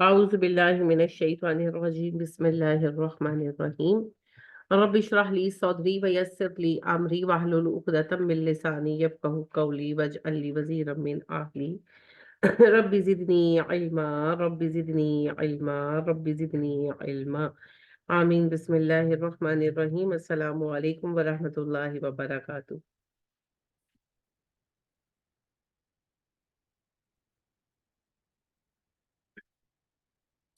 أعوذ بالله من الشيطان الرجيم بسم الله الرحمن الرحيم رب اشرح لي صدري ويسر لي أمري واحلل عقدة من لساني يفقهوا قولي واجعل لي وزيرا من أهلي رب زدني علما رب زدني علما رب زدني علما آمين بسم الله الرحمن الرحيم السلام عليكم ورحمة الله وبركاته.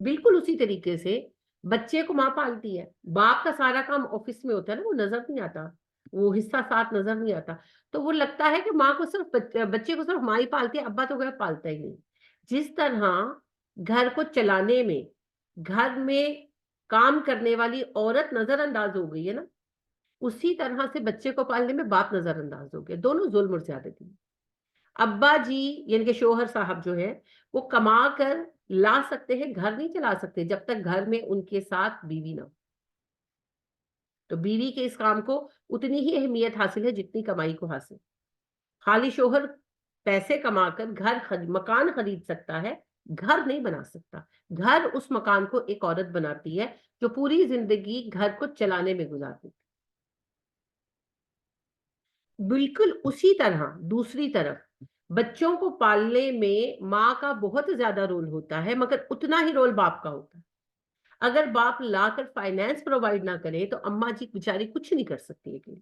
بالکل اسی طریقے سے بچے کو ماں پالتی ہے، باپ کا سارا کام آفس میں ہوتا ہے نا، وہ نظر نہیں آتا، وہ حصہ ساتھ نظر نہیں آتا، تو وہ لگتا ہے کہ ماں کو صرف بچے کو صرف ماں ہی پالتی ہے، ابا تو گھر پالتا ہی نہیں۔ جس طرح گھر کو چلانے میں، گھر میں کام کرنے والی عورت نظر انداز ہو گئی ہے نا، اسی طرح سے بچے کو پالنے میں باپ نظر انداز ہو گیا، دونوں ظلم اور زیادتی۔ ابا جی یعنی کہ شوہر صاحب جو ہے وہ کما کر لا سکتے ہیں، گھر نہیں چلا سکتے جب تک گھر میں ان کے ساتھ بیوی نہ ہو۔ تو بیوی کے اس کام کو اتنی ہی اہمیت حاصل ہے جتنی کمائی کو حاصل۔ خالی شوہر پیسے کما کر مکان خرید سکتا ہے، گھر نہیں بنا سکتا۔ گھر اس مکان کو ایک عورت بناتی ہے جو پوری زندگی گھر کو چلانے میں گزارتی۔ بالکل اسی طرح دوسری طرف بچوں کو پالنے میں ماں کا بہت زیادہ رول ہوتا ہے، مگر اتنا ہی رول باپ کا ہوتا ہے۔ اگر باپ لا کر فائنینس پرووائڈ نہ کرے تو اماں جی بیچاری کچھ نہیں کر سکتی ہے۔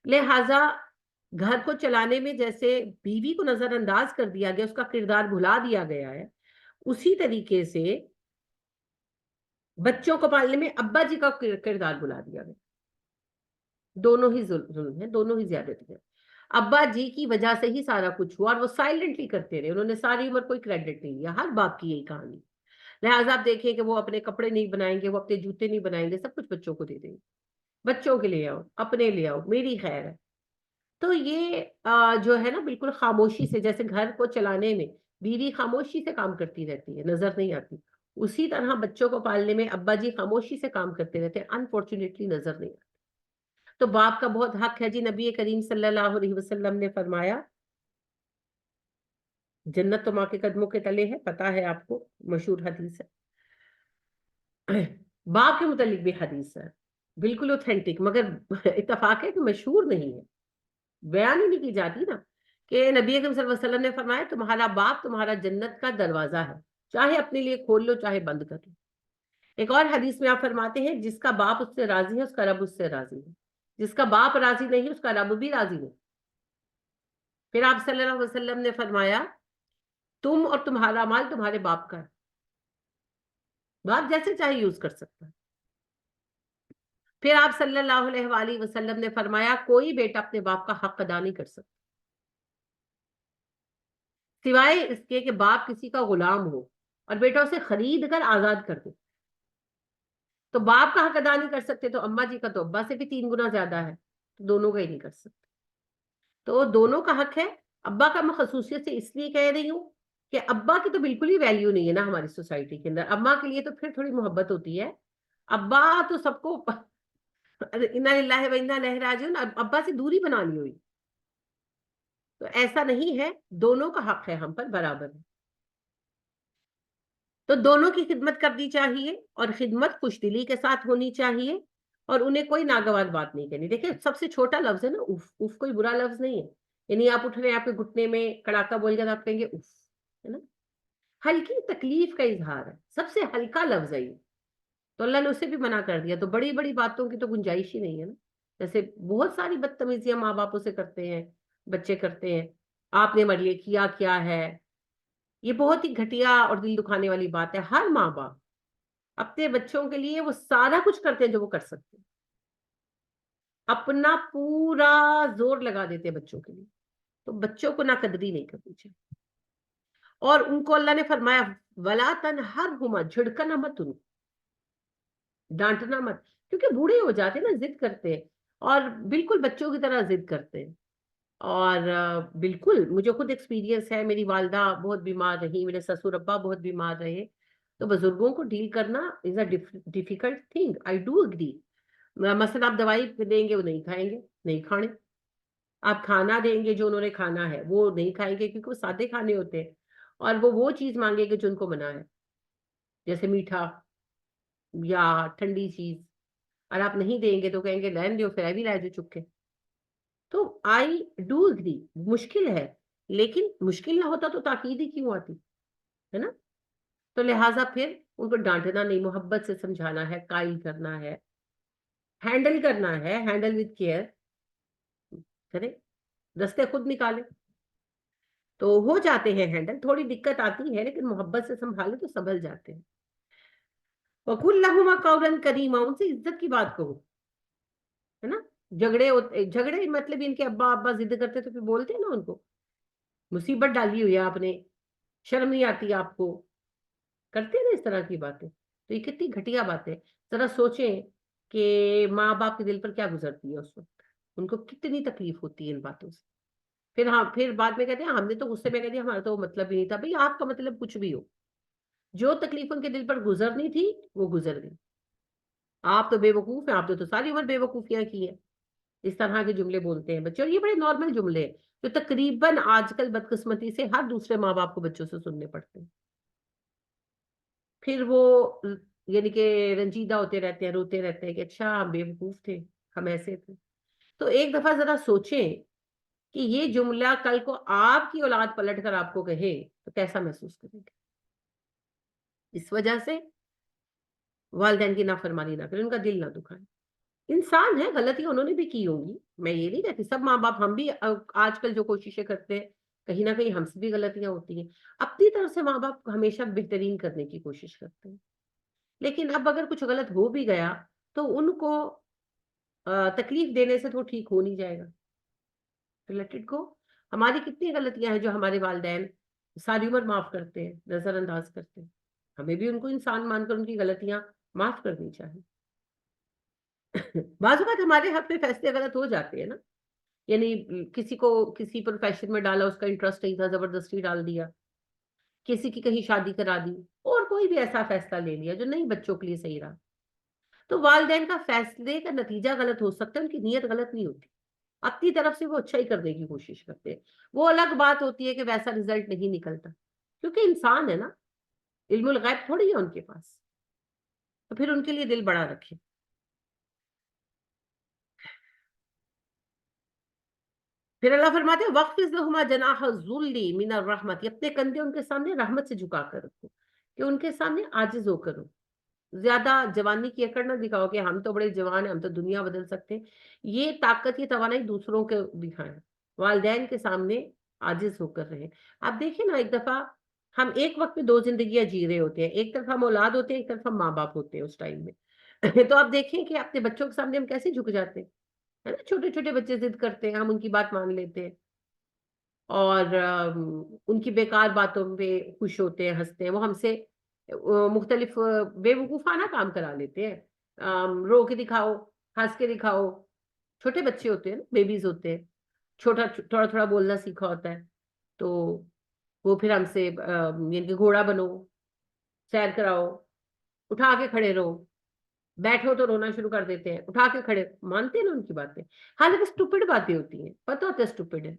لہذا گھر کو چلانے میں جیسے بیوی کو نظر انداز کر دیا گیا، اس کا کردار بھلا دیا گیا ہے، اسی طریقے سے بچوں کو پالنے میں ابا جی کا کردار بھلا دیا گیا۔ دونوں ہی ظلم ہے، دونوں ہی زیادتی ہے۔ ابا جی کی وجہ سے ہی سارا کچھ ہوا اور وہ سائلنٹلی کرتے رہے، انہوں نے ساری عمر کوئی کریڈٹ نہیں لیا۔ ہر باپ کی یہی کہانی۔ لہٰذا آپ دیکھیں کہ وہ اپنے کپڑے نہیں بنائیں گے، وہ اپنے جوتے نہیں بنائیں گے، سب کچھ بچوں کو دے دیں گے، بچوں کے لے آؤ، اپنے لے آؤ، میری خیر ہے۔ تو یہ جو ہے نا بالکل خاموشی سے، جیسے گھر کو چلانے میں بیوی خاموشی سے کام کرتی رہتی ہے، نظر نہیں آتی، اسی طرح بچوں کو پالنے میں ابا جی خاموشی سے کام کرتے رہتے ہیں، انفارچونیٹلی نظر نہیں آتی۔ تو باپ کا بہت حق ہے جی۔ نبی کریم صلی اللہ علیہ وسلم نے فرمایا جنت تو ماں کے قدموں کے تلے ہے، پتا ہے آپ کو، مشہور حدیث ہے۔ باپ کے متعلق بھی حدیث ہے، بالکل اوتھینٹک، مگر اتفاق ہے کہ مشہور نہیں ہے، بیان ہی نہیں کی جاتی نا، کہ نبی اکرم صلی اللہ علیہ وسلم نے فرمایا تمہارا باپ تمہارا جنت کا دروازہ ہے، چاہے اپنے لیے کھول لو چاہے بند کر لو۔ ایک اور حدیث میں آپ فرماتے ہیں جس کا باپ اس سے راضی ہے اس کا رب اس سے راضی ہے، جس کا باپ راضی نہیں اس کا رب بھی راضی نہیں۔ پھر آپ صلی اللہ علیہ وسلم نے فرمایا تم اور تمہارا مال تمہارے باپ کا ہے، باپ جیسے چاہے یوز کر سکتا ہے۔ پھر آپ صلی اللہ علیہ وآلہ وسلم نے فرمایا کوئی بیٹا اپنے باپ کا حق ادا نہیں کر سکتا سوائے اس کے کہ باپ کسی کا غلام ہو اور بیٹا اسے خرید کر آزاد کر دے۔ تو باپ کا حق ادا نہیں کر سکتے تو اماں جی کا تو ابا سے بھی 3 گنا زیادہ ہے، تو دونوں کا ہی نہیں کر سکتے۔ تو دونوں کا حق ہے۔ ابا کا میں خصوصیت سے اس لیے کہہ رہی ہوں کہ ابا کی تو بالکل ہی ویلیو نہیں ہے نا ہماری سوسائٹی کے اندر، اماں کے لیے تو پھر تھوڑی محبت ہوتی ہے۔ ابا تو سب کو انا للہ و انا الیہ راجعون، ابا سے دوری بنا لی ہوئی، تو ایسا نہیں ہے، دونوں کا حق ہے ہم پر برابر ہے۔ تو دونوں کی خدمت کرنی چاہیے اور خدمت خوش دلی کے ساتھ ہونی چاہیے، اور انہیں کوئی ناگوار بات نہیں کرنی۔ دیکھیں سب سے چھوٹا لفظ ہے نا اف، اف کوئی برا لفظ نہیں ہے، یعنی آپ اٹھ رہے ہیں آپ کے گھٹنے میں کڑاکا بول جائے آپ کہیں گے اف، ہے نا، ہلکی تکلیف کا اظہار ہے، سب سے ہلکا لفظ ہے یہ، تو اللہ نے اسے بھی منع کر دیا۔ تو بڑی بڑی باتوں کی تو گنجائش ہی نہیں ہے نا، جیسے بہت ساری بدتمیزیاں ماں باپوں سے کرتے ہیں، بچے کرتے ہیں، آپ نے ہمارے لیے کیا کیا ہے، یہ بہت ہی گھٹیا اور دل دکھانے والی بات ہے۔ ہر ماں باپ اپنے بچوں کے لیے وہ سارا کچھ کرتے ہیں جو وہ کر سکتے ہیں، اپنا پورا زور لگا دیتے ہیں بچوں کے لیے، تو بچوں کو نہ قدری نہیں کرنی چاہیے۔ اور ان کو اللہ نے فرمایا ولا تنہرہما، جھڑکنا مت، ان کو ڈانٹنا مت، کیونکہ بوڑھے ہو جاتے ہیں نا، ضد کرتے ہیں، اور بالکل بچوں کی طرح ضد کرتے ہیں۔ اور بالکل مجھے خود ایکسپیرینس ہے، میری والدہ بہت بیمار رہی، میرے سسر ابا بہت بیمار رہے، تو بزرگوں کو ڈیل کرنا is a difficult thing, I do agree. مثلا آپ دوائی دیں گے وہ نہیں کھائیں گے، نہیں کھانے، آپ کھانا دیں گے جو انہوں نے کھانا ہے وہ نہیں کھائیں گے، کیونکہ وہ سادے کھانے ہوتے ہیں، اور وہ چیز مانگیں گے جو ان کو منع ہے، جیسے میٹھا یا ٹھنڈی چیز، اور آپ نہیں دیں گے تو کہیں گے لین دیو پھر بھی لائے جو چپ کے۔ تو آئی ڈو اگری، مشکل ہے، لیکن مشکل نہ ہوتا تو تاکید ہی کیوں آتی، ہے نا؟ تو لہٰذا پھر ان کو ڈانٹنا نہیں، محبت سے سمجھانا ہے، قائل کرنا ہے، ہینڈل کرنا ہے، ہینڈل وتھ کیئر کریں، رستے خود نکالیں۔ تو ہو جاتے ہیں ہینڈل، تھوڑی دقت آتی ہے لیکن محبت سے سنبھالو تو سنبھل جاتے ہیں. وَقُلْ لَهُمَا قَوْلًا كَرِيمًا، ان سے عزت کی بات کہو، ہے نا. جھگڑے مطلب ان کے ابا ضد کرتے تو پھر بولتے ہیں نا ان کو، مصیبت ڈالی ہوئی ہے آپ نے، شرم نہیں آتی آپ کو، کرتے ہیں نا اس طرح کی باتیں. تو یہ کتنی گھٹیا باتیں. ذرا سوچیں کہ ماں باپ کے دل پر کیا گزرتی ہے اس وقت، ان کو کتنی تکلیف ہوتی ہے ان باتوں سے. پھر بعد میں کہتے ہیں ہم نے تو غصے میں کہہ دیا ہمارا تو مطلب ہی نہیں تھا. بھئی آپ کا مطلب کچھ بھی ہو، جو تکلیف ان کے دل پر گزرنی تھی وہ گزر گئی. آپ تو بے وقوف ہیں، آپ نے تو ساری عمر بے وقوفیاں کی ہیں. اس طرح کے جملے بولتے ہیں بچے، اور یہ بڑے نارمل جملے ہیں جو تقریباً آج کل بدقسمتی سے ہر دوسرے ماں باپ کو بچوں سے سننے پڑتے ہیں. پھر وہ یعنی کہ رنجیدہ ہوتے رہتے ہیں، روتے رہتے ہیں کہ اچھا ہم بے وقوف تھے، ہم ایسے تھے. تو ایک دفعہ ذرا سوچیں کہ یہ جملہ کل کو آپ کی اولاد پلٹ کر آپ کو کہے تو کیسا محسوس کریں گے. اس وجہ سے والدین کی نافرمانی نہ کریں، ان کا دل نہ دکھائیں. انسان ہے، غلطیاں انہوں نے بھی کی ہوں گی، میں یہ نہیں کہتی. سب ماں باپ، ہم بھی آج کل جو کوششیں کرتے ہیں کہیں نہ کہیں ہم سے بھی غلطیاں ہوتی ہیں. اپنی طرف سے ماں باپ ہمیشہ بہترین کرنے کی کوشش کرتے ہیں، لیکن اب اگر کچھ غلط ہو بھی گیا تو ان کو تکلیف دینے سے تو ٹھیک ہو نہیں جائے گا. Late it go. ہماری کتنی غلطیاں ہیں جو ہمارے والدین ساری عمر معاف کرتے ہیں، نظر انداز کرتے ہیں. ہمیں بھی ان کو انسان مان کر ان کی غلطیاں معاف کرنی چاہیے. بعض اوقات ہمارے حق میں فیصلے غلط ہو جاتے ہیں نا، یعنی کسی کو کسی پروفیشن میں ڈالا، اس کا انٹرسٹ نہیں تھا، زبردستی ڈال دیا. کسی کی کہیں شادی کرا دی، اور کوئی بھی ایسا فیصلہ لے لیا جو نہیں بچوں کے لیے صحیح رہا. تو والدین کا فیصلے کا نتیجہ غلط ہو سکتا ہے، ان کی نیت غلط نہیں ہوتی. اپنی طرف سے وہ اچھا ہی کرنے کی کوشش کرتے ہیں. وہ الگ بات ہوتی ہے کہ ویسا رزلٹ نہیں نکلتا، کیونکہ انسان ہے نا، علم الغیب تھوڑی ہے ان کے پاس. تو پھر ان کے لیے دل بڑا رکھے. پھر اللہ فرماتے ہیں وَخْفِضْ لَهُمَا جَنَاحَ الذُّلِّ مِنَ الرَّحْمَةِ، اپنے کندھے ان کے سامنے رحمت سے جھکا کر رکھو، کہ ان کے سامنے عاجز ہو کر ہو. زیادہ جوانی کی اکڑ نہ دکھاؤ کہ ہم تو بڑے جوان ہیں، ہم تو دنیا بدل سکتے ہیں. یہ طاقت، یہ توانائی دوسروں کے دکھائیں. والدین کے سامنے عاجز ہو کر رہیں. آپ دیکھیں نا، ایک دفعہ ہم ایک وقت میں دو زندگیاں جی رہے ہوتے ہیں. ایک طرف ہم اولاد ہوتے ہیں، ایک طرف ہم ماں باپ ہوتے ہیں اس ٹائم میں. تو آپ دیکھیں کہ اپنے بچوں کے سامنے ہم کیسے جھک جاتے ہیں، ہے نا. چھوٹے چھوٹے بچے ضد کرتے ہیں، ہم ان کی بات مان لیتے ہیں اور ان کی بیکار باتوں پہ خوش ہوتے ہیں، ہنستے ہیں. وہ ہم سے مختلف بے وقوفانہ کام کرا لیتے ہیں. رو کے دکھاؤ، ہنس کے دکھاؤ. چھوٹے بچے ہوتے ہیں نا، بیبیز ہوتے ہیں، تھوڑا تھوڑا بولنا سیکھا ہوتا ہے. تو وہ پھر ہم سے یعنی کہ گھوڑا بنو، سیر کراؤ، اٹھا کے کھڑے رہو، بیٹھو تو رونا شروع کر دیتے ہیں. اٹھا کے کھڑے، مانتے ہیں نا ان کی باتیں، حالانکہ اسٹوپڈ باتیں ہوتی ہیں، پتہ ہوتا ہے اسٹوپڈ ہے.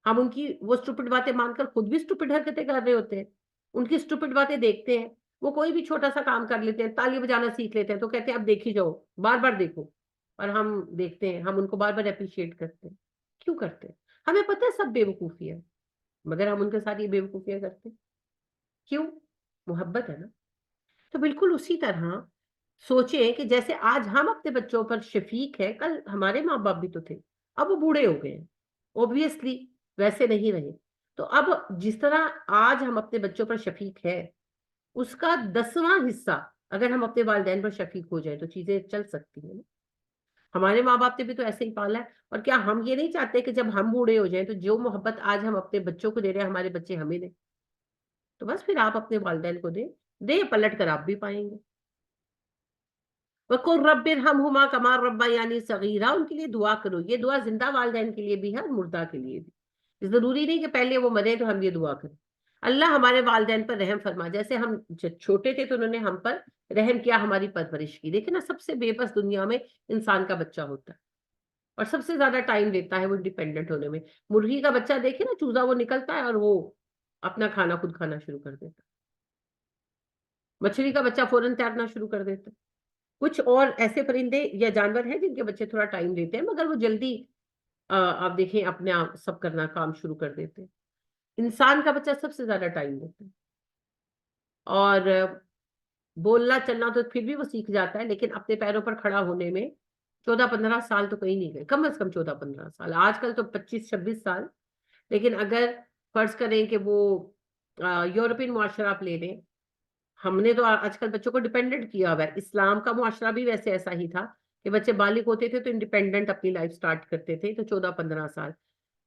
ہم ان کی وہ اسٹوپڈ باتیں مان کر خود بھی اسٹوپڈ حرکتیں کر رہے ہوتے ہیں. ان کی اسٹوپڈ باتیں دیکھتے ہیں، وہ کوئی بھی چھوٹا سا کام کر لیتے ہیں، تالی بجانا سیکھ لیتے ہیں تو کہتے ہیں اب دیکھی جاؤ، بار بار دیکھو. اور ہم دیکھتے ہیں، ہم ان کو بار بار اپریشیٹ کرتے ہیں. کیوں کرتے ہیں؟ ہمیں پتہ ہے سب بے وقوفی ہے، مگر ہم ان کے ساتھ یہ بے وقوفیاں کرتے ہیں. کیوں؟ محبت ہے نا. تو بالکل اسی طرح سوچیں کہ جیسے آج ہم اپنے بچوں پر شفیق ہیں، کل ہمارے ماں باپ بھی تو تھے، اب وہ بوڑھے ہو گئے ہیں، اوبویسلی ویسے نہیں رہے. تو اب جس طرح آج ہم اپنے بچوں پر شفیق ہے، اس کا 10واں حصہ اگر ہم اپنے والدین پر شفیق ہو جائیں تو چیزیں چل سکتی ہیں نا. ہمارے ماں باپ نے بھی تو ایسے ہی پالا ہے. اور کیا ہم یہ نہیں چاہتے کہ جب ہم بوڑھے ہو جائیں تو جو محبت آج ہم اپنے بچوں کو دے رہے ہیں ہمارے بچے ہمیں دیں؟ تو بس پھر آپ اپنے والدین کو دیں پلٹ کر آپ بھی پائیں گے. وَقُلْ رَبِّ ارْحَمْهُمَا كَمَا رَبَّيَانِي صَغِيرًا، ان کے لیے دعا کرو. یہ دعا زندہ والدین کے لیے بھی ہے اور مردہ کے لیے بھی. ضروری نہیں کہ پہلے وہ مرے تو ہم یہ دعا کریں. اللہ ہمارے والدین پر رحم فرما، جیسے ہم چھوٹے تھے تو انہوں نے ہم پر رحم کیا، ہماری پرورش کی. دیکھیں نا، سب سے بے بس دنیا میں انسان کا بچہ ہوتا ہے اور سب سے زیادہ ٹائم لیتا ہے وہ انڈیپینڈنٹ ہونے میں. مرغی کا بچہ دیکھیں نا، چوزا وہ نکلتا ہے اور وہ اپنا کھانا خود کھانا شروع کر دیتا ہے. مچھلی کا بچہ فوراً تیرنا شروع کر دیتا ہے. کچھ اور ایسے پرندے یا جانور ہیں جن کے بچے تھوڑا ٹائم لیتے ہیں، مگر وہ جلدی آپ دیکھیں اپنے آپ سب کرنا کام شروع کر دیتے ہیں. انسان کا بچہ سب سے زیادہ ٹائم لیتا ہے. اور بولنا چلنا تو پھر بھی وہ سیکھ جاتا ہے، لیکن اپنے پیروں پر کھڑا ہونے میں 14-15 سال تو کہیں نہیں گئے، کم از کم 14-15 سال. آج کل تو 25-26 سال. لیکن اگر فرض کریں کہ وہ یورپین معاشرہ آپ لے لیں، ہم نے تو آج کل بچوں کو ڈیپینڈنٹ کیا ہوا ہے. اسلام کا معاشرہ بھی ویسے ایسا ہی تھا کہ بچے بالغ ہوتے تھے تو انڈیپینڈنٹ اپنی لائف سٹارٹ کرتے تھے، تو 14-15 سال.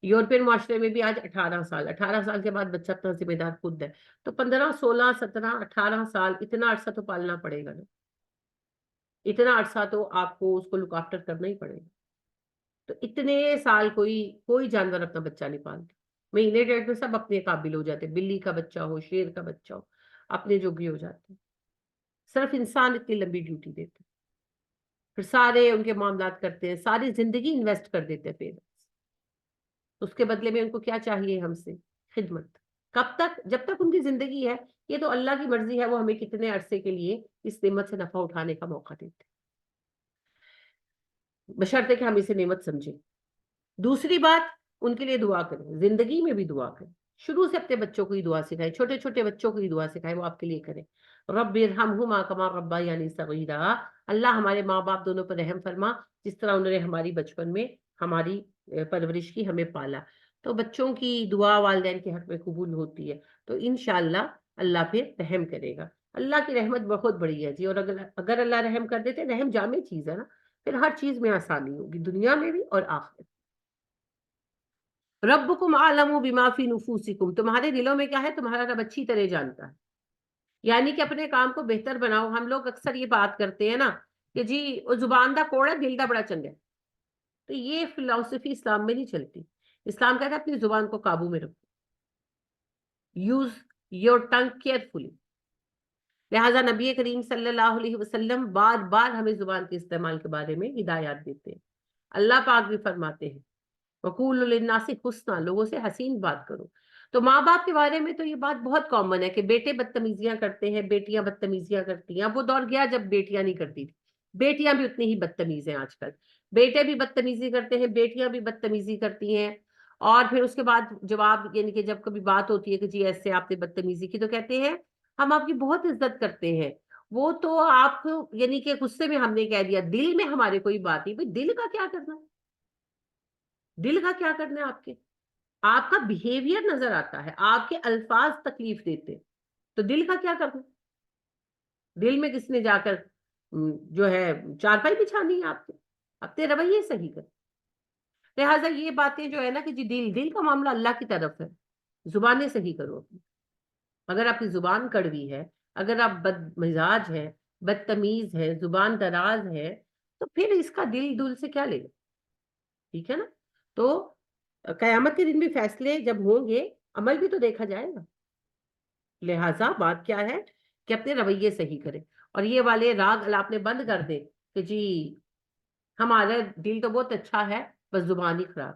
یورپین معاشرے میں بھی آج 18 سال، 18 سال کے بعد بچہ اپنا ذمہ دار خود ہے. تو 15، 16، 17، 18 سال اتنا عرصہ تو پالنا پڑے گا نا. اتنا عرصہ تو آپ کو اس کو لک آفٹر کرنا ہی پڑے گا. تو اتنے سال کوئی جانور اپنا بچہ نہیں پالتا. مہینے ڈیڑھ میں سب اپنے قابل ہو جاتے، بلی کا بچہ ہو، شیر کا بچہ ہو، اپنے جو بھی ہو جاتے ہیں. صرف انسان اتنی لمبی ڈیوٹی دیتے، پھر سارے ان کے معاملات کرتے ہیں، ساری زندگی انویسٹ کر دیتے ہیں پیرنٹس. اس کے بدلے میں ان کو کیا چاہیے ہم سے؟ خدمت. کب تک؟ جب تک ان کی زندگی ہے. یہ تو اللہ کی مرضی ہے وہ ہمیں کتنے عرصے کے لیے اس نعمت سے نفع اٹھانے کا موقع دیتے ہیں، بشرطے کہ ہم اسے نعمت سمجھیں. دوسری بات، ان کے لیے دعا کریں، زندگی میں بھی دعا کریں. شروع سے اپنے بچوں کو ہی دعا سکھائیں، چھوٹے چھوٹے بچوں کو ہی دعا سکھائیں، وہ آپ کے لیے کریں. رب ارحمہما کما ربیانی صغیرا، اللہ ہمارے ماں باپ دونوں پر رحم فرما جس طرح انہوں نے ہماری بچپن میں ہماری پرورش کی، ہمیں پالا. تو بچوں کی دعا والدین کے حق میں قبول ہوتی ہے، تو انشاءاللہ اللہ پھر رحم کرے گا. اللہ کی رحمت بہت بڑی ہے جی. اور اگر اللہ رحم کر دیتے، رحم جامع چیز ہے نا، پھر ہر چیز میں آسانی ہوگی، دنیا میں بھی اور آخرت. ربکم اعلم بما فی نفوسکم، تمہارے دلوں میں کیا ہے تمہارا رب اچھی طرح جانتا ہے. یعنی کہ اپنے کام کو بہتر بناؤ. ہم لوگ اکثر یہ بات کرتے ہیں نا کہ جی وہ زبان دا کوڑا دل دا بڑا چنگا ہے. تو یہ فلسفی اسلام میں نہیں چلتی. اسلام کہتا ہے اپنی زبان کو قابو میں رکھو. Use your tongue carefully. لہٰذا نبی کریم صلی اللہ علیہ وسلم بار بار ہمیں زبان کے استعمال کے بارے میں ہدایات دیتے ہیں. اللہ پاک بھی فرماتے ہیں وَقُولُوا لِلنَّاسِ حُسْنًا، لوگوں سے حسین بات کرو. تو ماں باپ کے بارے میں تو یہ بات بہت کامن ہے کہ بیٹے بدتمیزیاں کرتے ہیں، بیٹیاں بدتمیزیاں کرتی ہیں. اب وہ دور گیا جب بیٹیاں نہیں کرتی تھی. بیٹیاں بھی اتنی ہی بدتمیز ہیں آج کل. بیٹے بھی بدتمیزی کرتے ہیں، بیٹیاں بھی بدتمیزی کرتی ہیں. اور پھر اس کے بعد جواب، یعنی کہ جب کبھی بات ہوتی ہے کہ جی ایسے آپ نے بدتمیزی کی، تو کہتے ہیں ہم آپ کی بہت عزت کرتے ہیں. وہ تو آپ کو، یعنی کہ غصے میں ہم نے کہہ دیا، دل میں ہمارے کوئی بات نہیں. بھائی دل کا کیا کرنا؟ دل کا کیا کرنا ہے آپ کے؟ آپ کا بیہیویئر نظر آتا ہے، آپ کے الفاظ تکلیف دیتے، تو دل کا کیا کرنا؟ دل میں کس نے جا کر جو ہے چارپائی بچھانی ہے آپ کے؟ اپنے رویے صحیح کر. لہٰذا یہ باتیں جو ہے نا کہ جی دل کا معاملہ اللہ کی طرف ہے. زبانیں صحیح کرو اپنی. اگر آپ کی زبان کڑوی ہے، اگر آپ بد مزاج ہے، بدتمیز ہے، زبان دراز ہے، تو پھر اس کا دل سے کیا لے گا؟ ٹھیک ہے نا. تو قیامت کے دن بھی فیصلے جب ہوں گے، عمل بھی تو دیکھا جائے گا. لہٰذا بات کیا ہے کہ اپنے رویے صحیح کریں. اور یہ والے راگ الاپ نے بند کر دے کہ جی ہمارا دل تو بہت اچھا ہے، بس زبان ہی خراب.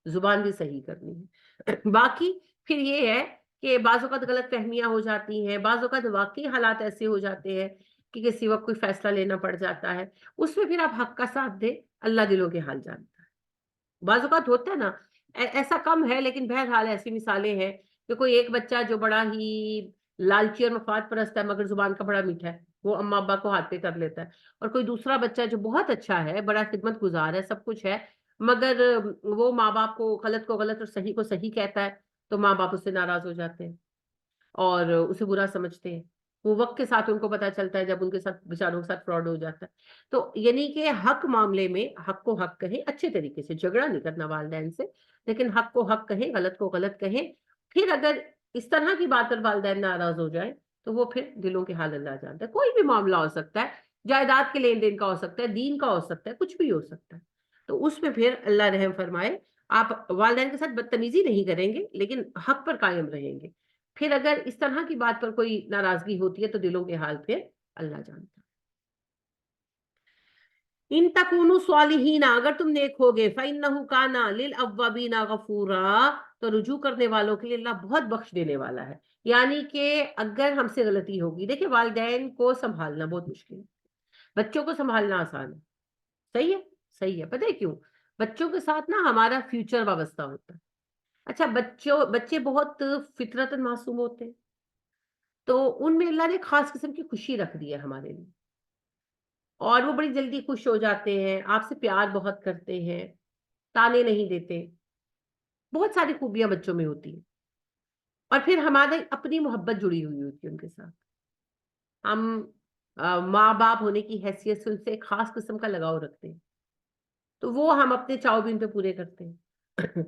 زبان بھی صحیح کرنی ہے. باقی پھر یہ ہے کہ بعض اوقات غلط فہمیاں ہو جاتی ہیں، بعض اوقات واقعی حالات ایسے ہو جاتے ہیں کہ کسی وقت کوئی فیصلہ لینا پڑ جاتا ہے. اس میں پھر آپ حق کا ساتھ دیں، اللہ دلوں کے حال جانتا ہے. بعض اوقات ہوتا ہے نا، ایسا کم ہے لیکن بہرحال ایسی مثالیں ہیں کہ کوئی ایک بچہ جو بڑا ہی لالچی اور مفاد پرست ہے مگر زبان کا بڑا میٹھا ہے، وہ اماں ابا کو ہاتھ پہ کر لیتا ہے. اور کوئی دوسرا بچہ جو بہت اچھا ہے، بڑا خدمت گزار ہے، سب کچھ ہے، مگر وہ ماں باپ کو غلط اور صحیح کو صحیح کہتا ہے، تو ماں باپ اس سے ناراض ہو جاتے ہیں اور اسے برا سمجھتے ہیں. وہ وقت کے ساتھ ان کو پتا چلتا ہے جب ان کے ساتھ بیچاروں کے ساتھ فراڈ ہو جاتا ہے. تو یعنی کہ حق معاملے میں حق کو حق کہیں، اچھے طریقے سے جھگڑا نہیں کرنا والدین سے، لیکن حق کو حق کہیں، غلط کو غلط کہیں. پھر اگر اس طرح کی بات پر والدین ناراض ہو جائیں تو وہ پھر دلوں کے حال اللہ جانتا ہے. کوئی بھی معاملہ ہو سکتا ہے، جائیداد کے لین دین کا ہو سکتا ہے، دین کا ہو سکتا ہے، کچھ بھی ہو سکتا ہے. تو اس میں پھر اللہ رحم فرمائے، آپ والدین کے ساتھ بدتمیزی نہیں کریں گے لیکن حق پر قائم رہیں گے. پھر اگر اس طرح کی بات پر کوئی ناراضگی ہوتی ہے تو دلوں کے حال پھر اللہ جانتا ہے. ان تکونوا صالحین، اگر تم نیک ہوگے، فإنہ کان للأوابین غفورا، تو رجوع کرنے والوں کے لیے اللہ بہت بخش دینے والا ہے. یعنی کہ اگر ہم سے غلطی ہوگی، دیکھیں والدین کو سنبھالنا بہت مشکل ہے، بچوں کو سنبھالنا آسان ہے. صحیح ہے، صحیح ہے. پتہ ہے کیوں؟ بچوں کے ساتھ نا ہمارا فیوچر وابستہ ہوتا ہے. اچھا بچے بہت فطرتاً معصوم ہوتے ہیں، تو ان میں اللہ نے ایک خاص قسم کی خوشی رکھ دی ہے ہمارے لیے، اور وہ بڑی جلدی خوش ہو جاتے ہیں، آپ سے پیار بہت کرتے ہیں، تانے نہیں دیتے. بہت ساری خوبیاں بچوں میں ہوتی ہیں، اور پھر ہماری اپنی محبت جڑی ہوئی ہوتی ہے ان کے ساتھ. ہم ماں باپ ہونے کی حیثیت سے ان سے ایک خاص قسم کا لگاؤ رکھتے ہیں، تو وہ ہم اپنے چاؤ بھی ان پہ پورے کرتے ہیں.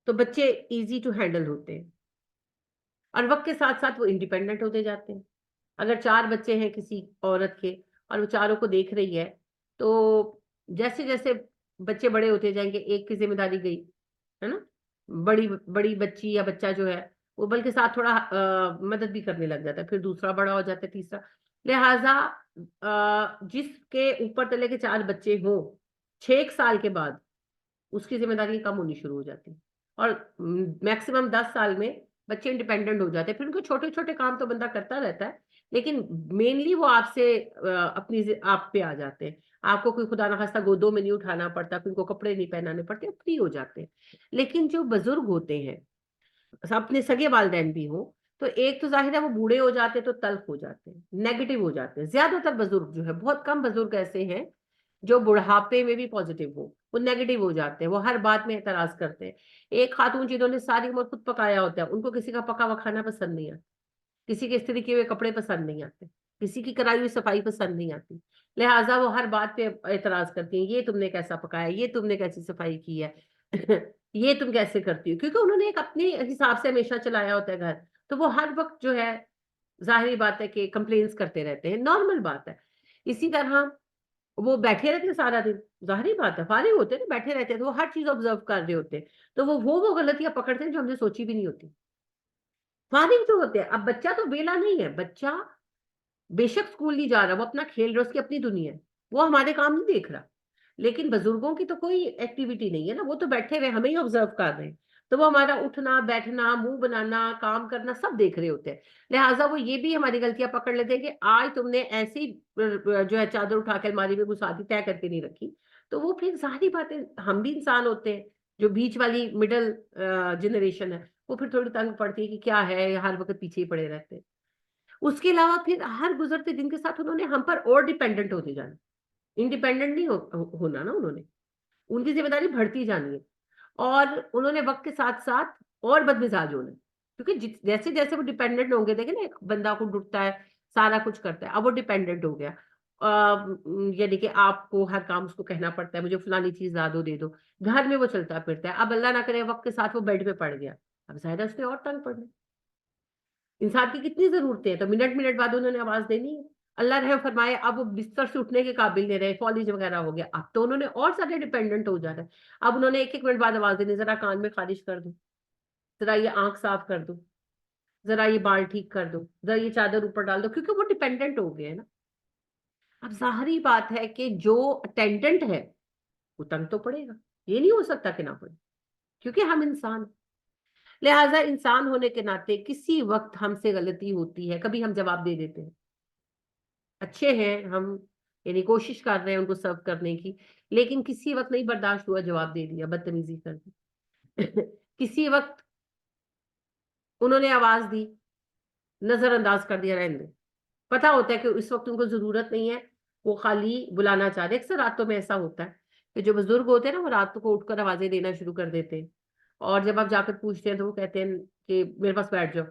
تو بچے ایزی ٹو ہینڈل ہوتے ہیں، اور وقت کے ساتھ ساتھ وہ انڈیپینڈنٹ ہوتے جاتے ہیں. اگر 4 بچے ہیں کسی عورت کے اور وہ چاروں کو دیکھ رہی ہے، تو جیسے جیسے بچے بڑے ہوتے جائیں گے ایک کی ذمہ داری گئی، ہے نا، بڑی بڑی بچی یا بچہ جو ہے وہ بلکہ ساتھ تھوڑا مدد بھی کرنے لگ جاتا ہے، پھر دوسرا بڑا ہو جاتا ہے، تیسرا. لہذا جس کے اوپر تلے کے 4 بچے ہوں، 6 سال کے بعد اس کی ذمہ داری کم ہونی شروع ہو جاتی ہے، اور میکسیمم 10 سال میں بچے انڈیپینڈنٹ ہو جاتے ہیں. پھر ان کے چھوٹے چھوٹے کام تو بندہ کرتا رہتا ہے، لیکن مینلی وہ آپ سے آپ پہ آ جاتے ہیں. آپ کو کوئی خدا نخواستہ گودوں میں نہیں اٹھانا پڑتا، کوئی کو کپڑے نہیں پہنانے پڑتے، فری ہو جاتے ہیں. لیکن جو بزرگ ہوتے ہیں، اپنے سگے والدین بھی ہوں، تو ایک تو ظاہر ہے وہ بوڑھے ہو جاتے ہیں تو تلخ ہو جاتے ہیں، نیگیٹو ہو جاتے ہیں. زیادہ تر بزرگ جو ہے، بہت کم بزرگ ایسے ہیں جو بڑھاپے میں بھی پازیٹیو ہو، وہ نیگیٹو ہو جاتے ہیں، وہ ہر بات میں اعتراض کرتے ہیں. ایک خاتون جنہوں نے ساری عمر خود پکایا ہوتا ہے، ان کو کسی کا پکا ہوا کھانا پسند نہیں آتا، کسی کے استری کیے ہوئے کپڑے پسند نہیں آتے، کسی کی کرائی ہوئی صفائی پسند نہیں آتی. لہٰذا وہ ہر بات پہ اعتراض کرتی ہیں، یہ تم نے کیسا پکایا، یہ تم نے کیسی صفائی کی ہے، یہ تم کیسے کرتی ہو، کیونکہ انہوں نے ایک اپنے حساب سے ہمیشہ چلایا ہوتا ہے گھر. تو وہ ہر وقت جو ہے، ظاہری بات ہے کہ کمپلینس کرتے رہتے ہیں، نارمل بات ہے. اسی طرح وہ بیٹھے رہتے ہیں سارا دن، ظاہری بات ہے، فارغ ہوتے ہیں نا، بیٹھے رہتے ہیں تو وہ ہر چیز آبزرو کر رہے ہوتے ہیں، تو وہ غلطیاں پکڑتے ہیں جو ہم نے سوچی بھی نہیں ہوتی. فارغ جو ہوتے ہیں. اب بچہ تو ویلا نہیں ہے، بچہ بے شک اسکول نہیں جا رہا، وہ اپنا کھیل رہا، اس کی اپنی دنیا ہے، وہ ہمارے کام نہیں دیکھ رہا. لیکن بزرگوں کی تو کوئی ایکٹیویٹی نہیں ہے نا، وہ تو بیٹھے ہوئے ہمیں ہی آبزرو کر رہے ہیں، تو وہ ہمارا اٹھنا بیٹھنا منہ بنانا کام کرنا سب دیکھ رہے ہوتے ہیں. لہٰذا وہ یہ بھی ہماری غلطیاں پکڑ لیتے ہیں کہ آج تم نے ایسی جو ہے چادر اٹھا کے الماری میں گھسا دی، طے کر کے نہیں رکھی. تو وہ پھر ظاہری باتیں، ہم بھی انسان ہوتے ہیں، جو بیچ والی مڈل جنریشن ہے، وہ پھر تھوڑی تنگ پڑتی ہے کہ کیا ہے ہر وقت پیچھے ہی پڑے رہتے ہیں. اس کے علاوہ پھر ہر گزرتے دن کے ساتھ انہوں نے ہم پر اور ڈیپینڈنٹ ہوتے جانا. انڈیپینڈنٹ نہیں ہونا نا، انہوں نے ان کی ذمہ داری بڑھتی جانی ہے، اور انہوں نے وقت کے ساتھ ساتھ اور بد مزاج ہونا ہے. کیونکہ جیسے جیسے وہ ڈیپینڈنٹ ہوں گے، دیکھیں نا، ایک بندہ کو ڈٹتا ہے، سارا کچھ کرتا ہے، اب وہ ڈیپینڈنٹ ہو گیا. یعنی کہ آپ کو ہر کام اس کو کہنا پڑتا ہے، مجھے فلانی چیز لا دو، دے دو. گھر میں وہ چلتا پھرتا ہے. اب اللہ نہ کرے وقت کے ساتھ وہ بیڈ پہ پڑ گیا، اب ظاہر ہے اس نے اور تنگ پڑنا. انسان کی کتنی ضرورتیں ہیں، تو منٹ منٹ بعد انہوں نے آواز دینی ہے. اللہ رحم فرمائے، اب وہ بستر سے اٹھنے کے قابل نہیں رہے، فالج وغیرہ ہو گیا، اب تو انہوں نے اور زیادہ ڈیپینڈنٹ ہو جانا ہے. اب انہوں نے ایک ایک منٹ بعد آواز دینی، ذرا کان میں خارش کر دو، ذرا یہ آنکھ صاف کر دو، ذرا یہ بال ٹھیک کر دو، ذرا یہ چادر اوپر ڈال دو، کیونکہ وہ ڈیپینڈنٹ ہو گئے ہیں نا. اب ظاہری بات ہے کہ جو اٹینڈنٹ ہے وہ تنگ تو پڑے گا، یہ نہیں ہو سکتا کہ نہ پڑے، کیونکہ ہم انسان. لہٰذا انسان ہونے کے ناطے کسی وقت ہم سے غلطی ہوتی ہے، کبھی ہم جواب دے دیتے ہیں، اچھے ہیں ہم، یعنی کوشش کر رہے ہیں ان کو سرو کرنے کی، لیکن کسی وقت نہیں برداشت ہوا، جواب دے دیا، بدتمیزی کر دی. کسی وقت انہوں نے آواز دی، نظر انداز کر دیا، رہنے دو. پتا ہوتا ہے کہ اس وقت ان کو ضرورت نہیں ہے، وہ خالی بلانا چاہ رہے. اکثر راتوں میں ایسا ہوتا ہے کہ جو بزرگ ہوتے ہیں نا، وہ رات کو اٹھ کر آوازیں دینا شروع کر دیتے ہیں، اور جب آپ جا کر پوچھتے ہیں تو وہ کہتے ہیں کہ میرے پاس بیٹھ جاؤ.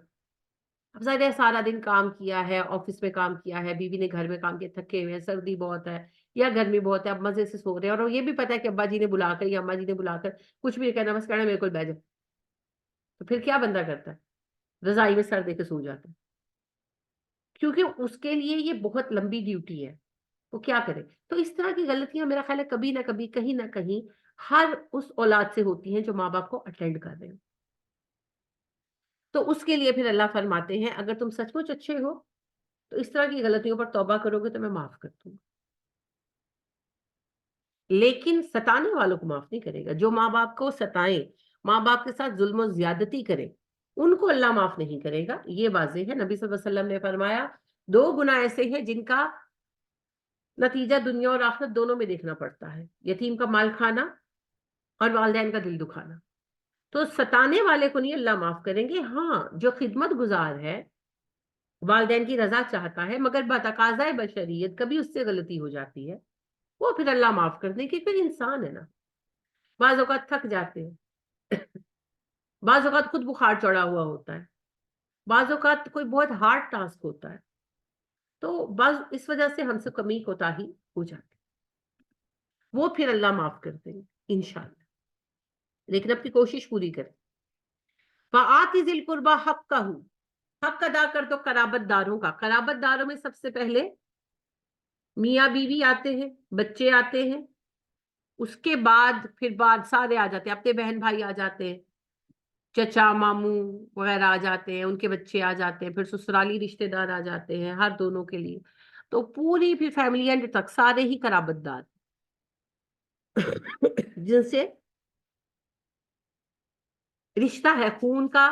اب ظاہر ہے سارا دن کام کیا ہے، آفس میں کام کیا ہے، بیوی نے گھر میں کام کیا، تھکے ہوئے ہیں، سردی بہت ہے یا گرمی بہت ہے، اب مزے سے سو رہے ہیں، اور یہ بھی پتا ہے کہ ابا جی نے بلا کر یا اما جی نے بلا کر کچھ بھی نہیں کہنا، بس کہنا میرے کو بیٹھ جاؤ. تو پھر کیا بندہ کرتا ہے؟ رضائی میں سر دے کے سو جاتا ہے، کیونکہ اس کے لیے یہ بہت لمبی ڈیوٹی ہے، وہ کیا کرے. تو اس طرح کی غلطیاں میرا خیال ہے کبھی نہ کبھی کہیں نہ کہیں ہر اس اولاد سے ہوتی ہیں جو ماں باپ کو اٹینڈ کر رہے ہیں. تو اس کے لیے پھر اللہ فرماتے ہیں اگر تم سچ مچ اچھے ہو تو اس طرح کی غلطیوں پر توبہ کرو گے تو میں معاف کر دوں گا، لیکن ستانے والوں کو معاف نہیں کرے گا. جو ماں باپ کو ستائیں، ماں باپ کے ساتھ ظلم و زیادتی کرے، ان کو اللہ معاف نہیں کرے گا. یہ واضح ہے. نبی صلی اللہ علیہ وسلم نے فرمایا 2 گناہ ایسے ہیں جن کا نتیجہ دنیا اور آخرت دونوں میں دیکھنا پڑتا ہے: یتیم کا مال کھانا اور والدین کا دل دکھانا. تو ستانے والے کو نہیں اللہ معاف کریں گے. ہاں، جو خدمت گزار ہے، والدین کی رضا چاہتا ہے، مگر بتقاضۂ بشریت کبھی اس سے غلطی ہو جاتی ہے، وہ پھر اللہ معاف کر دیں، کہ پھر انسان ہے نا، بعض اوقات تھک جاتے ہیں. بعض اوقات خود بخار چڑھا ہوا ہوتا ہے، بعض اوقات کوئی بہت ہارڈ ٹاسک ہوتا ہے، تو بعض اس وجہ سے ہم سے کمی کوتاہی ہو جاتی، وہ پھر اللہ معاف کر دیں گے انشاءاللہ، لیکن اپنی کوشش پوری کریں۔ فَآتِ ذِی الْقُرْبَىٰ حَقَّهُ، حق ادا کر دو قرابت داروں کا۔ قرابت داروں میں سب سے پہلے میاں بیوی آتے ہیں، بچے آتے ہیں، اس کے بعد پھر بعد سارے آ جاتے ہیں، اپنے بہن بھائی آ جاتے ہیں، چچا ماموں وغیرہ آ جاتے ہیں، ان کے بچے آ جاتے ہیں، پھر سسرالی رشتے دار آ جاتے ہیں ہر دونوں کے لیے، تو پوری پھر فیملی اینڈ تک سارے ہی قرابت دار جن سے رشتہ ہے خون کا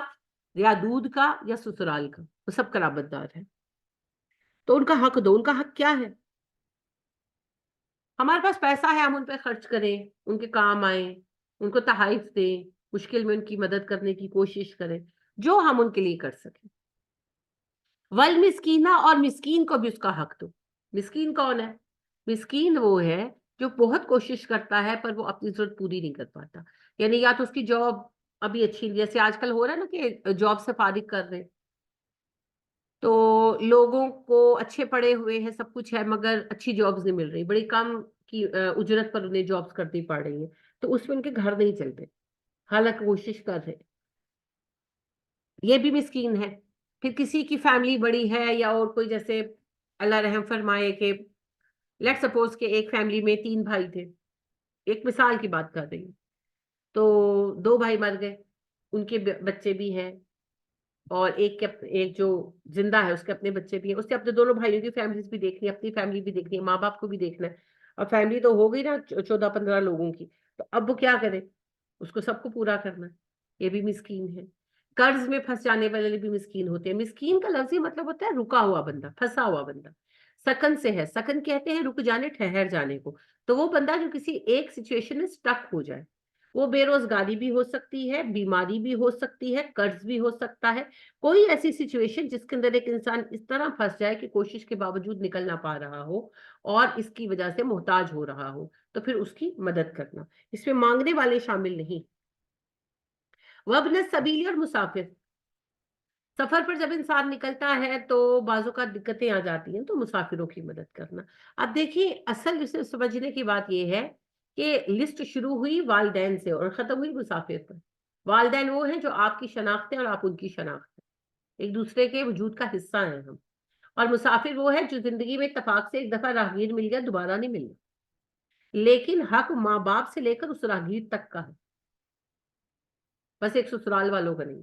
یا دودھ کا یا سسرال کا، وہ سب قرابت دار ہیں، تو ان کا حق دو۔ ان کا حق کیا ہے؟ ہمارے پاس پیسہ ہے، ہم ان پہ خرچ کریں، ان کے کام آئیں، ان کو تحائف دیں، مشکل میں ان کی مدد کرنے کی کوشش کریں، جو ہم ان کے لیے کر سکیں۔ والمسکینہ، اور مسکین کو بھی اس کا حق دو۔ مسکین کون ہے؟ مسکین وہ ہے جو بہت کوشش کرتا ہے پر وہ اپنی ضرورت پوری نہیں کر پاتا، یعنی یا تو اس کی جاب ابھی اچھی نہیں، جیسے آج کل ہو رہا ہے نا کہ جاب سے فارغ کر رہے، تو لوگوں کو اچھے پڑھے ہوئے ہیں، سب کچھ ہے، مگر اچھی جابز نہیں مل رہی، بڑی کم کی اجرت پر انہیں جابز کرنی پڑ رہی ہیں، تو اس میں ان کے گھر نہیں چلتے، حالانکہ کوشش کر رہے، یہ بھی مسکین ہے۔ پھر کسی کی فیملی بڑی ہے یا اور کوئی، جیسے اللہ رحم فرمائے کہ لیٹ سپوز کہ ایک فیملی میں 3 بھائی تھے، ایک مثال کی بات کر رہی ہوں، تو 2 بھائی مر گئے، ان کے بچے بھی ہیں، اور ایک جو زندہ ہے اس کے اپنے بچے بھی ہیں، اس نے اپنے دونوں بھائیوں کی فیملیز بھی دیکھنی ہے، اپنی فیملی بھی دیکھنی ہے، ماں باپ کو بھی دیکھنا ہے، اور فیملی تو ہو گئی نا 14-15 لوگوں کی، تو اب وہ کیا کرے؟ اس کو سب کو پورا کرنا ہے، یہ بھی مسکین ہے۔ قرض میں پھنس جانے والے بھی مسکین ہوتے ہیں۔ مسکین کا لفظی مطلب ہوتا ہے رکا ہوا بندہ، پھنسا ہوا بندہ، سکن سے ہے، سکن کہتے ہیں رک جانے، ٹھہر جانے کو، تو وہ بندہ جو کسی ایک سچویشن میں سٹک ہو جائے، وہ بے روزگاری بھی ہو سکتی ہے، بیماری بھی ہو سکتی ہے، قرض بھی ہو سکتا ہے، کوئی ایسی سچویشن جس کے اندر ایک انسان اس طرح پھنس جائے کہ کوشش کے باوجود نکل نہ پا رہا ہو اور اس کی وجہ سے محتاج ہو رہا ہو، تو پھر اس کی مدد کرنا، اس میں مانگنے والے شامل نہیں۔ وابن السبیل، اور مسافر، سفر پر جب انسان نکلتا ہے تو بعض اوقات دقتیں آ جاتی ہیں، تو مسافروں کی مدد کرنا۔ اب دیکھیے اصل اسے سمجھنے کی بات یہ ہے کہ لسٹ شروع ہوئی والدین سے اور ختم ہوئی مسافر پر۔ والدین وہ ہیں جو آپ کی شناخت ہے اور آپ ان کی شناخت ہے، ایک دوسرے کے وجود کا حصہ ہیں ہم، اور مسافر وہ ہے جو زندگی میں اتفاق سے ایک دفعہ راہگیر مل گیا، دوبارہ نہیں ملنا، لیکن حق ماں باپ سے لے کر اس راہگیر تک کا ہے، بس ایک سسرال والوں کا نہیں،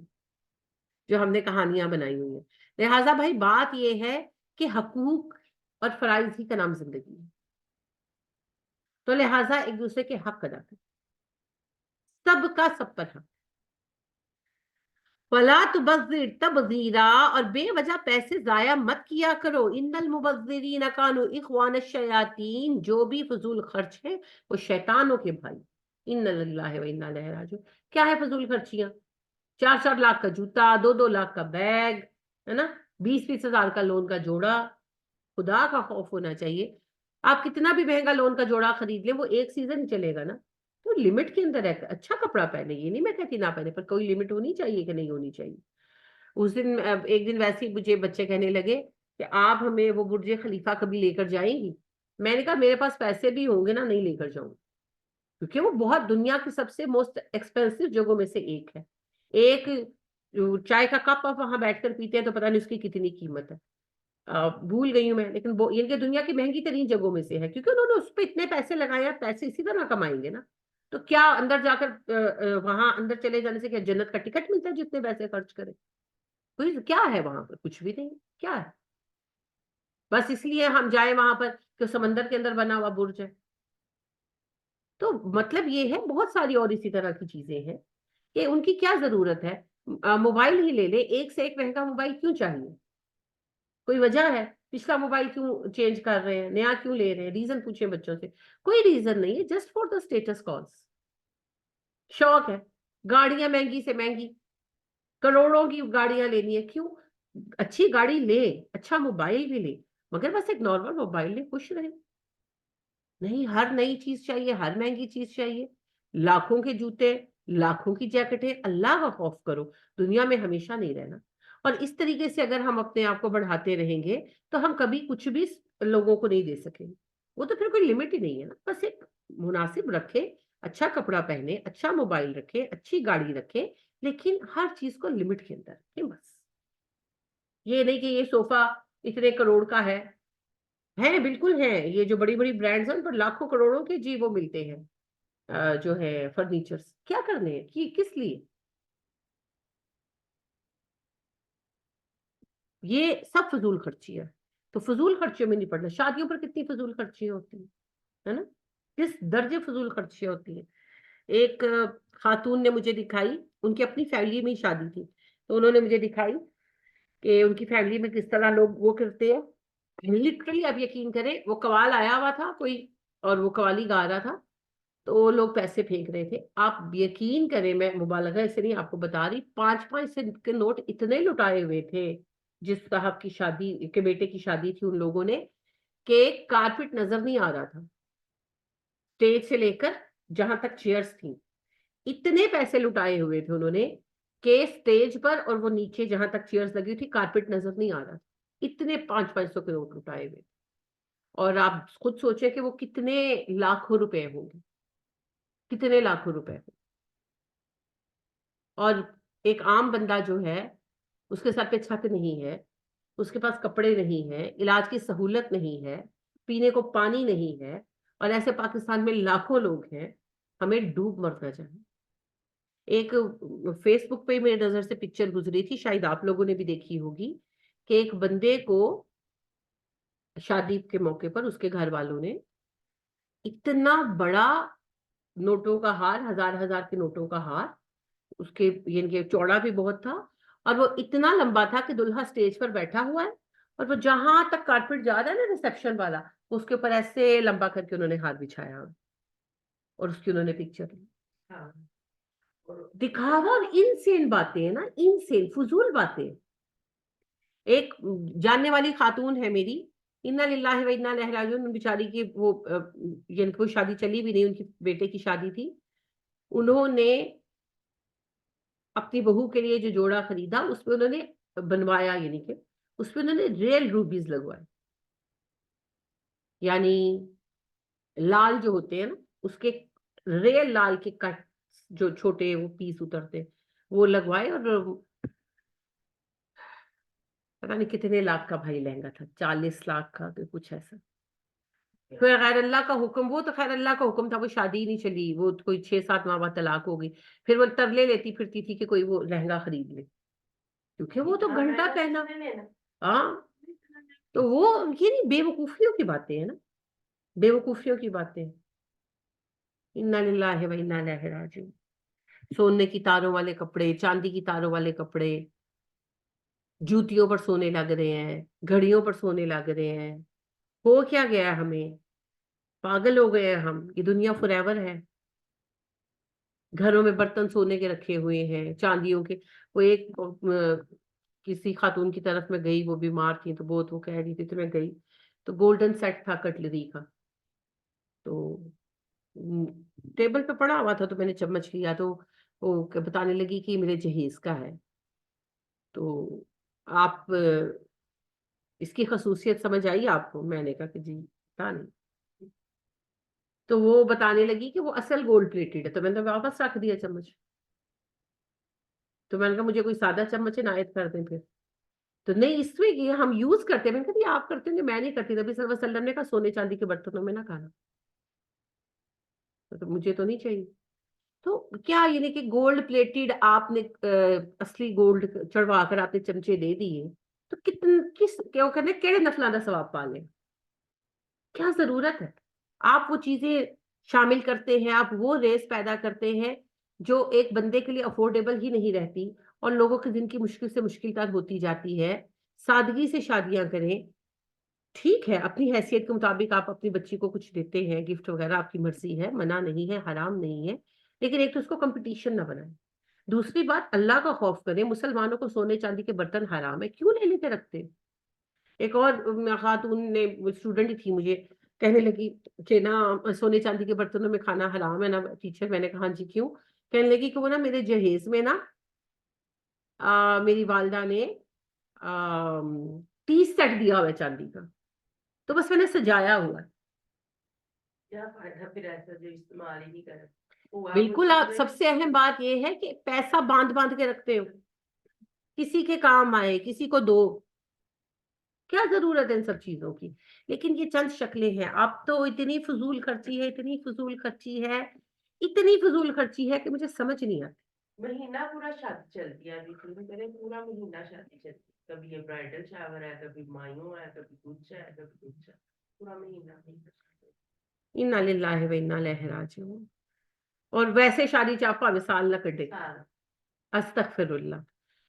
جو ہم نے کہانیاں بنائی ہوئی ہیں۔ لہٰذا بھائی بات یہ ہے کہ حقوق اور فرائض ہی کا نام زندگی ہے، تو لہٰذا ایک دوسرے کے حق ادا کریں، سب کا سب پر حق۔ فَلَا تُبَذِّرْ تَبْذِيرًا، اور بے وجہ پیسے ضائع مت کیا کرو۔ ان المبذرین کانوا اخوان الشیاطین، جو بھی فضول خرچ ہے وہ شیطانوں کے بھائی۔ ان للہ و انا الیہ راجعون۔ کیا ہے فضول خرچیاں؟ 4-4 لاکھ کا جوتا، 2-2 لاکھ کا بیگ، ہے نا، 20-20 ہزار کا لون کا جوڑا، خدا کا خوف ہونا چاہیے۔ آپ کتنا بھی مہنگا لون کا جوڑا خرید لیں، وہ ایک سیزن ہی چلے گا نا، تو لمٹ کے اندر ہے، اچھا کپڑا پہنے، یہ نہیں میں کہتی نہ پہنے، پر کوئی لمٹ ہونی چاہیے کہ نہیں ہونی چاہیے۔ اس دن ایک دن ویسے ہی مجھے بچے کہنے لگے کہ آپ ہمیں وہ برج خلیفہ کبھی لے کر جائیں گی؟ میں نے کہا میرے پاس پیسے بھی ہوں گے نا، نہیں لے کر جاؤں، کیونکہ وہ بہت دنیا کی سب سے موسٹ ایکسپینسو جگہوں میں سے ایک ہے۔ ایک چائے کا کپ آپ وہاں بیٹھ کر پیتے ہیں تو پتہ نہیں اس کی کتنی قیمت ہے، بھول گئی ہوں میں، لیکن یہ کہ دنیا کی مہنگی ترین جگہوں میں سے ہے، کیونکہ انہوں نے اس پہ اتنے پیسے لگائے ہیں، پیسے اسی طرح کمائیں گے نا، تو کیا اندر جا کر وہاں اندر چلے جانے سے کیا جنت کا ٹکٹ ملتا ہے جتنے پیسے خرچ کرے؟ کوئی کیا ہے وہاں پر؟ کچھ بھی نہیں، کیا ہے؟ بس اس لیے ہم جائیں وہاں پر کہ سمندر کے اندر بنا ہوا برج ہے۔ تو مطلب یہ ہے بہت ساری اور اسی طرح کی چیزیں ہیں کہ ان کی کیا ضرورت ہے؟ موبائل ہی لے لے، ایک سے ایک مہنگا موبائل کیوں چاہیے؟ کوئی وجہ ہے؟ پچھلا موبائل کیوں چینج کر رہے ہیں، نیا کیوں لے رہے ہیں؟ ریزن پوچھیں بچوں سے، کوئی ریزن نہیں ہے، just for the status class, شوق ہے، گاڑیاں مہنگی سے مہنگی، کروڑوں کی گاڑیاں لینی ہے، کیوں؟ اچھی گاڑی لے، اچھا موبائل بھی لے، مگر بس ایک نارمل موبائل لے، خوش رہے، نہیں ہر نئی چیز چاہیے، ہر مہنگی چیز چاہیے، لاکھوں کے جوتے لاکھوں کی جیکٹیں، اللہ کا خوف کرو، دنیا میں ہمیشہ نہیں رہنا. اور اس طریقے سے اگر ہم اپنے آپ کو بڑھاتے رہیں گے تو ہم کبھی کچھ بھی لوگوں کو نہیں دے سکیں گے. وہ تو پھر کوئی لمٹ ہی نہیں ہے نا. بس ایک مناسب رکھے، اچھا کپڑا پہنے، اچھا موبائل رکھے، اچھی گاڑی رکھے، لیکن ہر چیز کو لمٹ کے اندر رکھیں. بس یہ نہیں کہ یہ صوفہ اتنے کروڑ کا ہے. بالکل ہیں یہ جو بڑی بڑی برانڈز ہیں ان پر لاکھوں کروڑوں کے جی وہ ملتے ہیں، جو ہے فرنیچرز. کیا کرنے ہیں کس لیے؟ یہ سب فضول خرچی ہے. تو فضول خرچیوں میں نہیں پڑنا. شادیوں پر کتنی فضول خرچیاں ہوتی ہیں، ہے نا؟ کس درجے فضول خرچیاں ہوتی ہیں. ایک خاتون نے مجھے دکھائی، ان کی اپنی فیملی میں ہی شادی تھی، تو انہوں نے مجھے دکھائی کہ ان کی فیملی میں کس طرح لوگ وہ کرتے ہیں. لٹرلی آپ یقین کریں، وہ قوال آیا ہوا تھا کوئی اور وہ قوالی گا رہا تھا، تو لوگ پیسے پھینک رہے تھے. آپ یقین کریں، میں مبالغہ ایسے نہیں آپ کو بتا رہی، 5-5 سینٹ کے نوٹ اتنے لٹائے ہوئے تھے. جس صاحب کی شادی کے بیٹے کی شادی تھی ان لوگوں نے، کہ کارپٹ نظر نہیں آ رہا تھا اسٹیج سے لے کر جہاں تک چیئرز تھیں. اتنے پیسے لٹائے ہوئے تھے انہوں نے کہ اسٹیج پر اور وہ نیچے جہاں تک چیئرز لگی تھی کارپٹ نظر نہیں آ رہا. اتنے 500-500 کے نوٹ لٹائے ہوئے. اور آپ خود سوچیں کہ وہ کتنے لاکھوں روپے ہوں گے، کتنے لاکھوں روپے. اور ایک عام بندہ جو ہے اس کے ساتھ پہ چھت نہیں ہے، اس کے پاس کپڑے نہیں ہیں، علاج کی سہولت نہیں ہے، پینے کو پانی نہیں ہے، اور ایسے پاکستان میں لاکھوں لوگ ہیں. ہمیں ڈوب مرنا چاہیے. ایک فیس بک پہ میری نظر سے پکچر گزری تھی، شاید آپ لوگوں نے بھی دیکھی ہوگی، کہ ایک بندے کو شادی کے موقع پر اس کے گھر والوں نے اتنا بڑا نوٹوں کا ہار، ہزار ہزار کے نوٹوں کا ہار، اس کے یعنی کہ چوڑا بھی بہت تھا اور وہ اتنا لمبا تھا کہ دلہا سٹیج پر بیٹھا ہوا ہے اور وہ جہاں تک کارپٹ جا رہا ہے نا ریسپشن والا، اس کے اوپر ایسے لمبا کر کے انہوں نے ہاتھ بچھایا اور اس کی انہوں نے پکچر لی. دکھاوا اور انسین باتیں ہیں نا، انسین فضول باتیں. ایک جاننے والی خاتون ہے میری، انا للہ و انا الیہ راجعون، بیچاری کی وہ یعنی کوئی شادی چلی بھی نہیں، ان کی بیٹے کی شادی تھی. انہوں نے اپنی بہو کے لیے جو جوڑا خریدا اس پہ انہوں نے بنوایا، یعنی کہ اس پہ انہوں نے ریل روبیز لگوائے. یعنی لال جو ہوتے ہیں نا اس کے ریل لال کے کٹ جو چھوٹے وہ پیس اترتے وہ لگوائے. اور پتا نہیں کتنے لاکھ کا بھائی لہنگا تھا، 40 لاکھ کا کہ کچھ ایسا. پھر غیر اللہ کا حکم، وہ تو خیر اللہ کا حکم تھا، وہ شادی ہی نہیں چلی، وہ کوئی 6-7 ماہ بعد طلاق ہو گئی. پھر وہ ترلے لیتی پھرتی تھی کہ کوئی وہ لہنگا خرید لے، کیونکہ وہ تو گھنٹہ پہنا. ہاں تو وہ یہ نہیں، بے وقوفیوں کی باتیں ہیں نا، بے وقوفیوں کی باتیں. انا للہ و انا الیہ راجعون. سونے کی تاروں والے کپڑے، چاندی کی تاروں والے کپڑے، جوتیوں پر سونے لگ رہے ہیں، گھڑیوں پر سونے لگ رہے ہیں. ہو کیا گیا ہمیں؟ پاگل ہو گئے ہیں ہم. یہ دنیا فور ایور ہے. گھروں میں برتن سونے کے رکھے ہوئے ہیں، چاندیوں کے. وہ ایک کسی خاتون کی طرف میں گئی، وہ بیمار تھی تو بہت وہ کہہ رہی تھی، تو میں گئی تو گولڈن سیٹ تھا کٹلری کا، تو ٹیبل پہ پڑا ہوا تھا تو میں نے چمچ لیا تو وہ بتانے لگی کہ میرے جہیز کا ہے. تو آپ اس کی خصوصیت سمجھ آئی آپ کو؟ میں نے کہا کہ جی پتا نہیں. تو وہ بتانے لگی کہ وہ اصل گولڈ پلیٹڈ ہے. تو میں نے واپس رکھ دیا چمچ. تو میں نے کہا مجھے کوئی سادہ چمچ عنایت کر دیں پھر. تو نہیں، اس میں یہ ہم یوز کرتے ہیں. میں نے کہا یہ آپ کرتے ہیں، میں نہیں کرتی. نبی صلی اللہ علیہ وسلم نے کہا سونے چاندی کے برتنوں میں نہ کھانا، تو مجھے تو نہیں چاہیے. تو کیا یعنی کہ گولڈ پلیٹڈ آپ نے اصلی گولڈ چڑھوا کر آپ نے چمچے دے دیے تو کس کیا کرنے کہڑے نفلوں کا ثواب پا لیں؟ کیا ضرورت ہے؟ آپ وہ چیزیں شامل کرتے ہیں، آپ وہ ریس پیدا کرتے ہیں جو ایک بندے کے لیے افورڈیبل ہی نہیں رہتی اور لوگوں کی زندگی مشکل سے مشکل تر ہوتی جاتی ہے. سادگی سے شادیاں کریں. ٹھیک ہے اپنی حیثیت کے مطابق آپ اپنی بچی کو کچھ دیتے ہیں گفٹ وغیرہ، آپ کی مرضی ہے، منع نہیں ہے، حرام نہیں ہے، لیکن ایک تو اس کو کمپٹیشن نہ بنائیں. دوسری بات، اللہ کا خوف کریں. مسلمانوں کو سونے چاندی کے برتن حرام ہے، کیوں لے لیتے رکھتے؟ ایک اور خاتون نے، اسٹوڈنٹ ہی تھی، مجھے کہنے لگی کہ نا سونے چاندی کے برتنوں میں کھانا حرام ہے نا ٹیچر. میں نے کہا ہاں جی کیوں؟ کہنے لگی کہ وہ نا میرے جہیز میں نا میری والدہ نے 30 سیٹ دیا ہوا ہے چاندی کا، تو بس میں نے سجایا ہوا ہے۔ کیا فائدہ پھر ایسا جو استعمال ہی نہیں کرے؟ بالکل، آپ سب سے اہم بات یہ ہے کہ پیسہ باندھ باندھ کے رکھتے ہو، کسی کے کام آئے، کسی کو دو، کیا ضرورت ہے ان سب چیزوں کی؟ لیکن یہ چند شکلیں ہیں۔ اب تو اتنی فضول خرچی ہے، اتنی فضول خرچی ہے، اتنی فضول خرچی ہے کہ مجھے سمجھ نہیں آتی۔ مہینہ پورا شادی چلتی ہے، ابھی شروع کریں پورا مہینہ شادی چلتی ہے، کبھی یہ برائڈل شاور ہے، کبھی مایوں ہے، کبھی کچھ ہے، کبھی کچھ ہے، پورا مہینہ انا للہ و انا الیہ راجعون۔ اور ویسے شادی چاپا وصال نہ کٹے، استغفر اللہ۔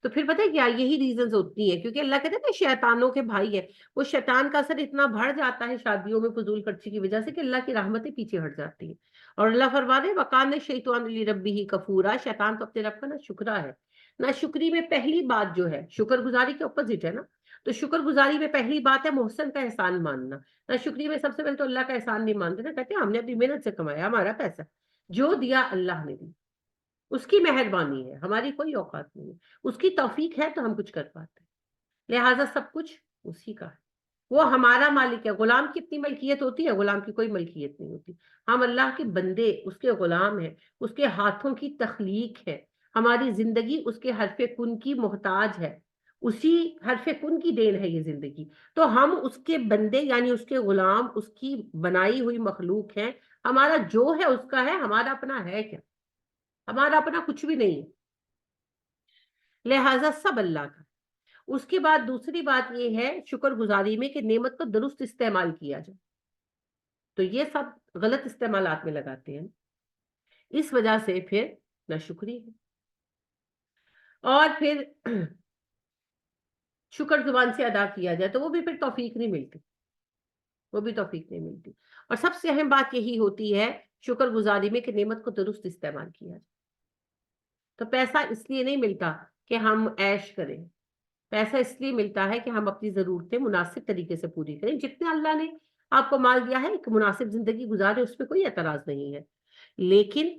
تو پھر پتہ ہے کیا، یہی ریزنز ہوتی ہیں، کیونکہ اللہ کہتے ہیں کہ شیطانوں کے بھائی ہے، وہ شیطان کا اثر اتنا بڑھ جاتا ہے شادیوں میں فضول خرچی کی وجہ سے کہ اللہ کی رحمتیں پیچھے ہٹ جاتی ہیں۔ اور اللہ فرما رہے وَقَانَ الشَّیطَانُ لِرَبِّهِ کفورا، شیطان تو اپنے رب کا نہ شکرا ہے۔ نہ شکری میں پہلی بات جو ہے، شکر گزاری کے اپوزٹ ہے نا، تو شکر گزاری میں پہلی بات ہے محسن کا احسان ماننا۔ نہ شکری میں سب سے پہلے تو اللہ کا احسان نہیں مانتے نا، کہتے ہیں ہم نے اپنی محنت سے کمایا، ہمارا پیسہ جو دیا اللہ نے دی، اس کی مہربانی ہے، ہماری کوئی اوقات نہیں ہے، اس کی توفیق ہے تو ہم کچھ کر پاتے ہیں، لہٰذا سب کچھ اسی کا ہے، وہ ہمارا مالک ہے۔ غلام کی اتنی ملکیت ہوتی ہے، غلام کی کوئی ملکیت نہیں ہوتی۔ ہم اللہ کے بندے، اس کے غلام ہیں، اس کے ہاتھوں کی تخلیق ہے، ہماری زندگی اس کے حرف کن کی محتاج ہے، اسی حرف کن کی دین ہے یہ زندگی، تو ہم اس کے بندے یعنی اس کے غلام، اس کی بنائی ہوئی مخلوق ہیں۔ ہمارا جو ہے اس کا ہے، ہمارا اپنا ہے کیا؟ ہمارا اپنا کچھ بھی نہیں ہے، لہٰذا سب اللہ کا۔ اس کے بعد دوسری بات یہ ہے شکر گزاری میں کہ نعمت کو درست استعمال کیا جائے، تو یہ سب غلط استعمالات میں لگاتے ہیں، اس وجہ سے پھر ناشکری ہے۔ اور پھر شکر زبان سے ادا کیا جائے تو وہ بھی پھر توفیق نہیں ملتی، وہ بھی توفیق نہیں ملتی۔ اور سب سے اہم بات یہی ہوتی ہے شکر گزاری میں کہ نعمت کو درست استعمال کیا جائے۔ تو پیسہ اس لیے نہیں ملتا کہ ہم عیش کریں، پیسہ اس لیے ملتا ہے کہ ہم اپنی ضرورتیں مناسب طریقے سے پوری کریں۔ جتنے اللہ نے آپ کو مال دیا ہے ایک مناسب زندگی گزارے، اس پہ کوئی اعتراض نہیں ہے، لیکن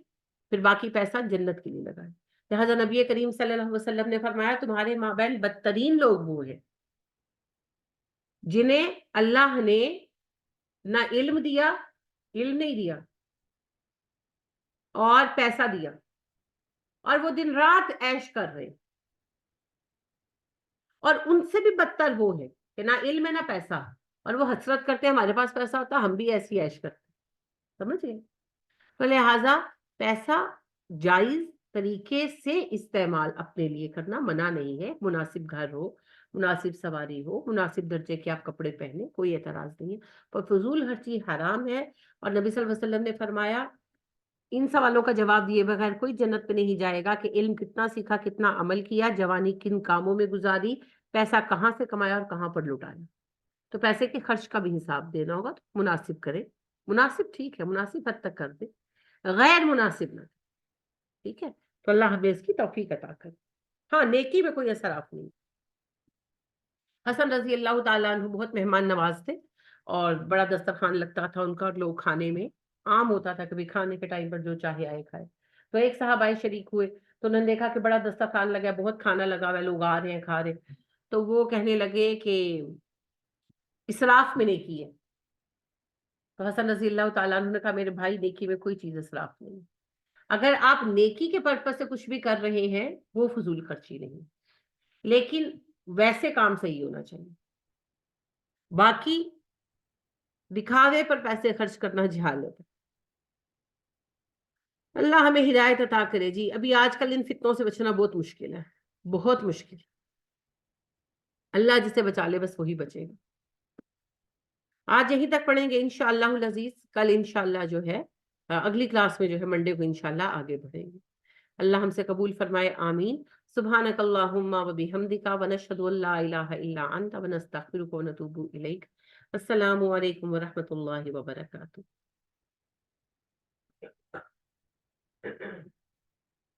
پھر باقی پیسہ جنت کے لیے لگائیں۔ لہٰذا نبی کریم صلی اللہ علیہ وسلم نے فرمایا تمہارے مابین بدترین لوگ وہ ہیں جنہیں اللہ نے نہ علم دیا، علم نہیں دیا، اور پیسہ دیا، اور وہ دن رات عیش کر رہے، اور ان سے بھی بدتر وہ ہے کہ نہ علم ہے نہ پیسہ، اور وہ حسرت کرتے ہیں ہمارے پاس پیسہ ہوتا ہم بھی ایسی عیش کرتے، سمجھ گئے؟ تو لہٰذا پیسہ جائز طریقے سے استعمال اپنے لیے کرنا منع نہیں ہے، مناسب گھر ہو، مناسب سواری ہو، مناسب درجے کے آپ کپڑے پہنے، کوئی اعتراض نہیں ہے، پر فضول خرچی حرام ہے۔ اور نبی صلی اللہ علیہ وسلم نے فرمایا ان سوالوں کا جواب دیے بغیر کوئی جنت پہ نہیں جائے گا کہ علم کتنا سیکھا، کتنا عمل کیا، جوانی کن کاموں میں گزاری، پیسہ کہاں سے کمایا اور کہاں پر لٹایا۔ تو پیسے کے خرچ کا بھی حساب دینا ہوگا، تو مناسب کرے، مناسب ٹھیک ہے، مناسب حد تک کر دے، غیر مناسب نہ، ٹھیک ہے؟ تو اللہ ہمیں اس کی توفیق عطا کرے۔ ہاں، نیکی میں کوئی اثرات نہیں۔ حسن رضی اللہ تعالیٰ عنہ بہت مہمان نواز تھے، اور بڑا دسترخوان لگتا تھا ان کا، اور لوگ کھانے میں عام ہوتا تھا کبھی کھانے کے ٹائم پر جو چاہے آئے کھائے۔ تو ایک صحابہ شریک ہوئے تو انہوں نے دیکھا کہ بڑا دسترخوان لگا ہے، بہت کھانا لگا ہوا ہے، لوگ آ رہے ہیں کھا رہے ہیں، تو وہ کہنے لگے کہ اسراف میں نیکی ہے۔ تو حسن رضی اللہ تعالیٰ عنہ نے کہا میرے بھائی نیکی میں کوئی چیز اسراف نہیں، اگر آپ نیکی کے پرپس سے کچھ بھی کر رہے ہیں وہ فضول خرچی نہیں، لیکن ویسے کام صحیح ہونا چاہیے، باقی دکھاوے پر پیسے خرچ کرنا جہالت ہے۔ اللہ ہمیں ہدایت عطا کرے جی۔ ابھی آج کل ان فتنوں سے بچنا بہت مشکل ہے، بہت مشکل، اللہ جسے بچا لے بس وہی بچے گا۔ آج یہیں تک پڑھیں گے انشاءاللہ العزیز، کل انشاءاللہ جو ہے اگلی کلاس میں جو ہے منڈے کو انشاءاللہ آگے بڑھیں گے۔ اللہ ہم سے قبول فرمائے، آمین۔ سبحانک اللہم و بحمدک ونشہد ان لا الہ الا انت ونستغفرک ونتوب الیک۔ السلام علیکم ورحمۃ اللہ وبرکاتہ۔